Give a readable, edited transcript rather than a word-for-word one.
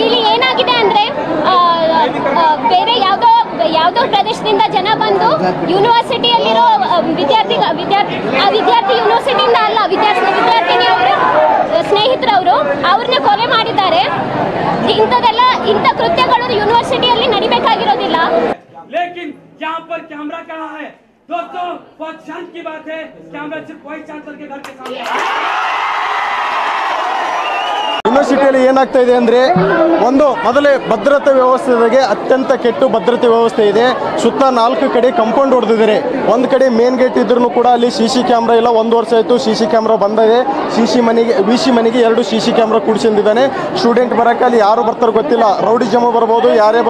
ಇಲ್ಲಿ ಏನಾಗಿದೆ ಅಂದ್ರೆ ಬೇರೆ ಯಾವುದೋ ಪ್ರದೇಶದಿಂದ ಜನ ಬಂದು ಯೂನಿವರ್ಸಿಟಿಯಲ್ಲಿರೋ ವಿದ್ಯಾರ್ಥಿ ಯೂನಿವರ್ಸಿಟಿಯಿಂದ ಅಲ್ಲ ವಿದ್ಯಾರ್ಥಿನಿಯವರು ಸ್ನೇಹಿತರವರು ಅವ್ರನ್ನ ಕೊಲೆ ಮಾಡಿದ್ದಾರೆ. ಇಂಥ ಕೃತ್ಯಗಳು ಯೂನಿವರ್ಸಿಟಿಯಲ್ಲಿ ನಡಿಬೇಕಾಗಿರೋದಿಲ್ಲ. लेकिन यहाँ पर कैमरा कहाँ है दोस्तों? बहुत शान की बात है, कैमरा सिर्फ वाइस चांसलर के घर के सामने। ಯೂನಿವರ್ಸಿಟಿಯಲ್ಲಿ ಏನಾಗ್ತಾ ಇದೆ ಅಂದರೆ ಮೊದಲೇ ಭದ್ರತಾ ವ್ಯವಸ್ಥೆಗೆ ಅತ್ಯಂತ ಕೆಟ್ಟು ಭದ್ರತೆ ವ್ಯವಸ್ಥೆ ಇದೆ. ಸುತ್ತ 4 ಕಡೆ ಕಂಪೌಂಡ್ ಹೊಡೆದಿದ್ದಾರೆ. ಒಂದು ಕಡೆ ಮೇನ್ ಗೇಟ್ ಇದ್ರೂ ಕೂಡ ಅಲ್ಲಿ CC ಕ್ಯಾಮ್ರಾ ಇಲ್ಲ. 1 ವರ್ಷ ಆಯಿತು CC ಕ್ಯಾಮ್ರಾ ಬಂದಿದೆ. VC ಮನೆಗೆ 2 CC ಕ್ಯಾಮ್ರಾ ಕೂಡಿಸಿದ್ದಾನೆ. ಸ್ಟೂಡೆಂಟ್ ಬರೋಕ್ಕೆ ಅಲ್ಲಿ ಯಾರು ಬರ್ತಾರೋ ಗೊತ್ತಿಲ್ಲ. ರೌಡಿ ಜಮ ಬರ್ಬೋದು, ಯಾರೇ